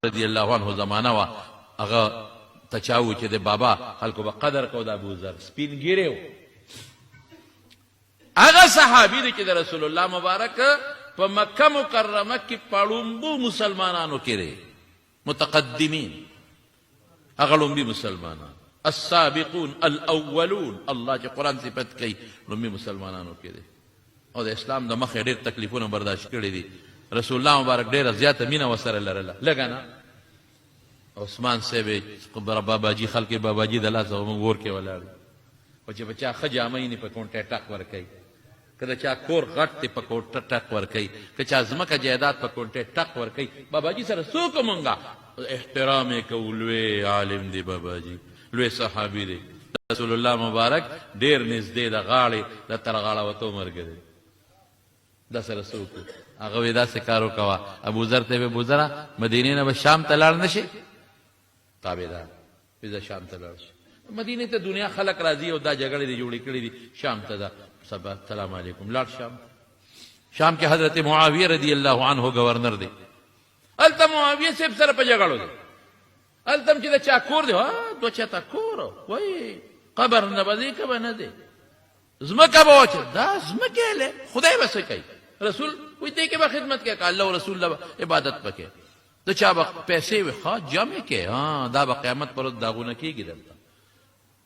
رضی الله عنه زمانہ وا هغه تچاو چې د بابا خلکو به قدر کو د ابوذر سپین ګیره و هغه صحابي دی چې د رسول الله مبارک په مکه مکرمه کې پړومبو مسلمانانو کې دی متقدمین هغه لومبي مسلمانان السابقون الاولون الله چې قرآن صفت کوي لومبي مسلمانانو کې دی او د اسلام د مخې ډېر تکلیفونه برداشت کړي دي رسول الله مبارک ډېره زیاته مینه ورسره لرله لږه نه عثمان صاحب باباجي خلک باباجي د لاسه موږ ور کې ولاړ او چې بچا ښه جامه یې په کونټه ټک ورکوي که د چا کور غټ دی په کونټه ټک ورکوي که چا ځمکه جایداد په کونټه ټک ورکوي باباجي سره څوک مونږه احترام یې کوو لوی عالم دی باباجي لوی صحابي دی رسول الله مبارک ډېر نږدې د غاړې د تر غاړه وتو ملګری دا سره څوک هغه وایي داسې کار وکوه ابوذر ته یې ابوذره مدینې نه به شام ته لاړ نه شي تابعدار وایي زه شام ته لاړ شي مدینې ته دنیا خلق راځي او دا جګړې دي جوړې کړې دي شام ته دا سبا سلام علیکم لاړ شام کې حضرت معاویه رضی الله عنه گورنر دی هلته معاویه صاحب سره په جګړو دی هلته هم چې د چا کور دی دوه چاته کور وایي قبر نه به دی که به نه دی ځمکه به وچه دا ځمکې لی خدای به څه کوي رسول وایي دې کې به خدمت کوي که الله او رسول الله عبادت پکې د چا به پیسې وي جمع کې دا به قیامت پر ورځ داغونه کېږي دلته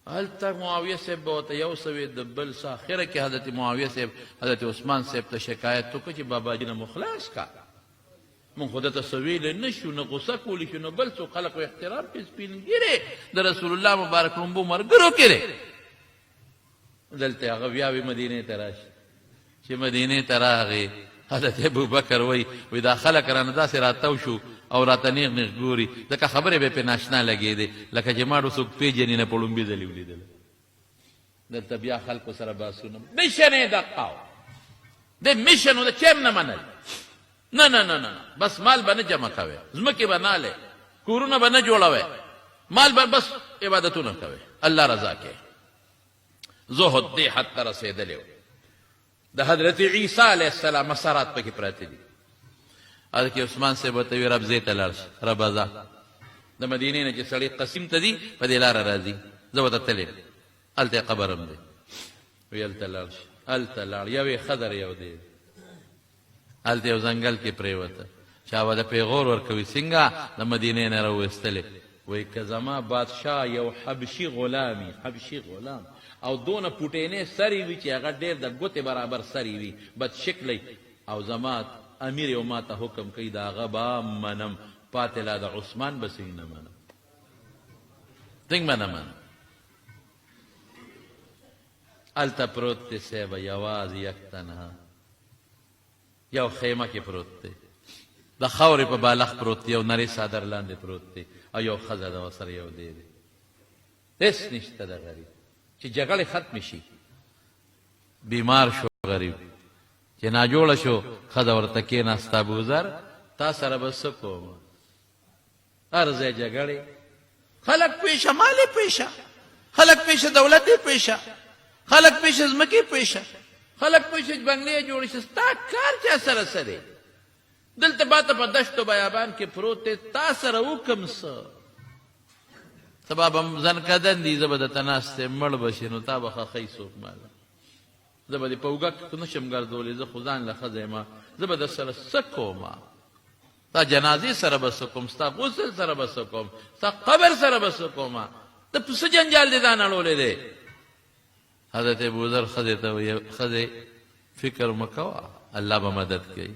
هلته معاویه صاحب به ورته یو څه وي د بل څه اخره کې حضرت معاویه صاحب حضرت عثمان صاحب ته شکایت وکړه چې باباجي نه مو خلاص کا مونږ خو درته څه ویلی نه شو نه غوسه کولی شو نه بل څوک خلق و احترام کې سپین ګیرې د رسول الله مبارک لومبو ملګرو کې دی دلته هغه بیا وي مدینې ته راشي چې مدینې ته راغی حضرت ابوبکر وایي دا خلک رانه داسې راتاو شو او راته نیغ نیغ ګوري ځکه خبرې به یې پرې ناشنا لګېدې لکه چې ما څوک پیژني نه په لومبي ځلې ولیدله دلته بیا خلکو سره باسونه میشن یې دقه و د میشن و د چیم نه منل نه نه نه نه بس مال به نه جمع کوئ ځمکې به نه هلئ کورونه به نه جوړوئ مال به بس عبادتونه کوئ الله رضا کې زهد دې حد ته رسېدلی و د حضرت عیسی علیه السلام مسارات پکې پراته دي حضرت عثمان صاحب ورته وایي رب زی ته لاړ شه ربه ځه د مدینې نه چې سړی قسیم ته ځي په دې لاره راځي زه ورته تللی هلته یې قبر هم دی وایي هلته لاړ شه هلته لاړ یو یې خضر یو دی هلته یو ځنګل کې پرېوته چا به د پیغور ورکوي څنګه د مدینې نه راویستلې وایي که زما بادشاه یو حبشي غلامي حبشي غلام او دونه پوټینې سری وي چې هغه ډېر د ګوتې برابر سری وي بد شکلی او زما امیر یو ما ته حکم کوي د هغه به منم پاتې لا د عثمان به څنګه نه منم څنګه به نه منم هلته پروت دی صاحبه یوازې یک تنها یو خیمه کې پروت دی د خاورې په بالښت پروت دی یو نرۍ څادر لاندې پروت دی او یو ښځه ده ورسره یو دی دی هېڅ نشته د غریب چې جګړې ختمې شي بیمار شو غریب چې ناجوړه شو ښځه ورته کېناسته ابوذر تا سره به څه کوم هر ځای جګړې خلک پیشه مال یې پیشه خلک پیشه دولت یې پیشه خلک پیشه ځمکې پیشه خلک پیشه بنګلې جوړې شي ستا کار چا سره څه دی دلته باته په دشت و بیابان کې پروت دی تا سره وکم څه سبا به زن کدن دي زه به درته ناست یم مړ به شې نو تا به ښخی څوک ماله زه به دې په اوږه کې نشم ګرځولی زه خو ځان له ښځه یم زه به در سره څه کوم ستا جنازې سره به څه کوم ستا غسل سره به څه کوم ستا قبر سره به څه کوم ته په څه جنجال دې ځان اړولی دی حضرت ابوذر ښځې ته وایي ښځې فکر مه کوه الله به مدد کوي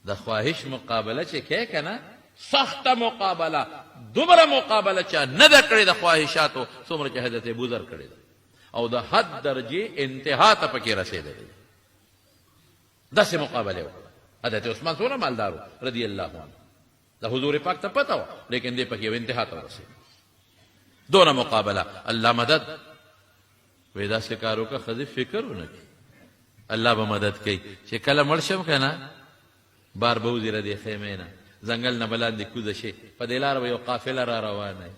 د خواهش مقابله چې کوې که نه سخته مقابله دومره مقابله چا نه ده کړې د خواهشاتو څومره چې حضرت ابوذر کړې ده او د حد درجې انتها ته پکې رسېدلی داسې مقابله وکړه حضرت عثمان څومره مالدار و رضی الله عنه د حضور پاک ته پته وه لیکن دې پکې یو انتها ته ورسېد دونه مقابله الله مدد وایي داسې کار وکړه ښځې فکر ونه کړي الله به مدد کوي چې کله مړ شم که نه بار به وځي له دې خیمې نه ځنګل نه به لاندې کوزه شي په دې لاره به یو قافله را روانه وي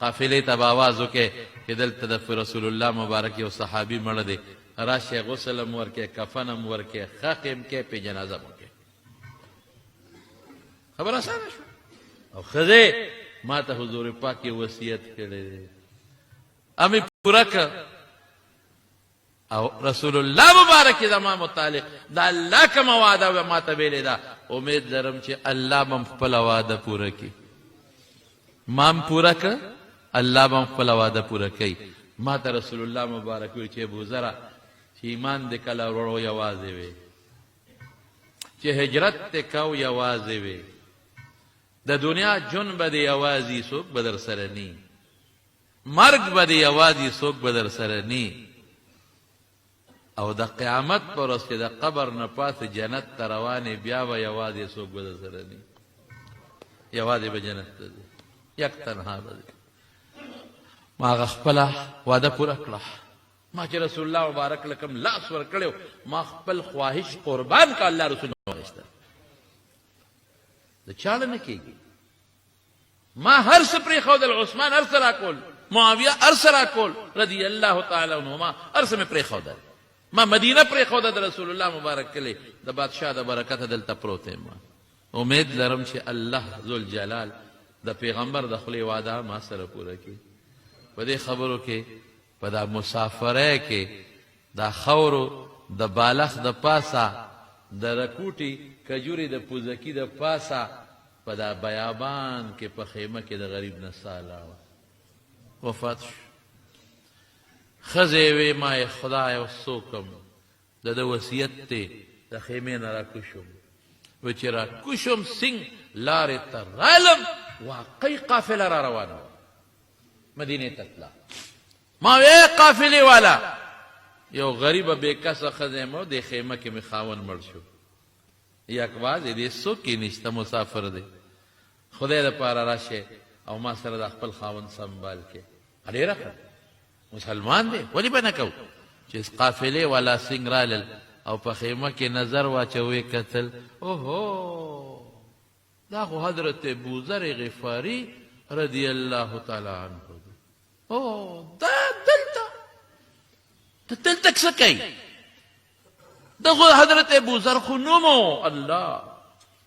قافلې ته به آواز وکړې چې دلته د رسول الله مبارک یو صحابي مړه دی راشئ غسل هم ورکړئ کفن هم ورکړئ ښخ هم کړئ پې جنازه هم وکړئ خبر آسانه شو او خزه ما ته حضور پاک وصیت کړي امی پورا ک او رسول الله مبارک زما متعلق دا الله کوم وعده ما ته ویلې دا امید لرم چې الله مم خپل وعده پوره کړي مام پورا ک الله مم خپل وعده پوره کړي ما ته رسول الله مبارک وی چې ابو ذر چې ایمان دې کله ورو یوازې وي چې هجرت ته کو یوازې وي د دنیا جون به دې یوازې څوک به در سره نی مرګ به دې یوازې څوک به در سره نی او د قیامت پر ورځ چې د قبر نه پاسه جنت ته روانې بیا به یوازې څوک به در سره نی یوازې به جنت ته ځي یک تنها به ځي ما هغه خپله وعده پوره کړه ما چې رسول الله مبارک لکم لاس ورکړی ما خپل خواهش قربان کا الله رسول وایسته د چاله نه کېږي ما هر څه پرېښودل عثمان هر څه راکول معاویه هر څه راکول رضی الله تعالی عنهما هر څه مې پرېښودل ما مدینه پرېښوده د رسول الله مبارک کلی د بادشاه د برکته دلته پروت یم امید لرم چې الله ذوالجلال د پیغمبر د خولې وعده ما سره پوره کړي په دې خبرو کې په دا مسافرۍ کې دا خاورو د بالښت د پاسه د رکوټي کجوري د پوزکي د پاسه په دا بیابان کې په خیمه کې د غریب نه ساله وفات شو ښځې وې ما یې خدای او څوکم د ده وصیت دی د خیمې نه راکوشم و چې راکوشم سنګ لارې ته رالم واقعي قافله را روانه وه مدینې ته تله ما وې قافلې والا یو غریبه بېکسه ښځه یم د خیمه کې مې خاوند مړ شو یک واز دې څوک یې نشته مسافر دی خدای دپاره راشئ او ما سره د خپل خاوند سنبال کې ډېره ښه مسلمان دی ولې به نه کوو چې قافلې والا سنګ رالل او په خیمه کې نظر واچوې کتل اوهو دا خو حضرت ابوذر غفاري رضی الله تعالی عنه دی او دا دلته ته دلته څه کوي دغه حضرت ابوذر خو نومو الله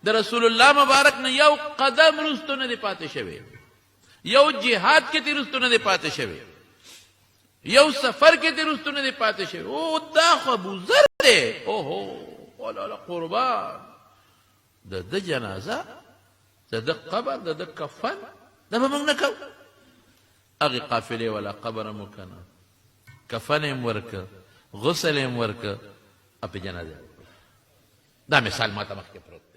د رسول الله مبارک نه یو قدم رستو نه دی پاتې شوی یو جهاد کې تې رستو نه دی پاتې شوی یو سفر کې تې رستو نه دی پاتې شوی او دا خو ابوذر دی اوهو ولاله قربان د ده جنازه د ده قبر د ده کفن دا به موږ نه کوو هغې قافلې والا قبر مو که نه کفن یې ورکه غسل یې ورکه او په جنازه دا مثال ما ته مخکې پروت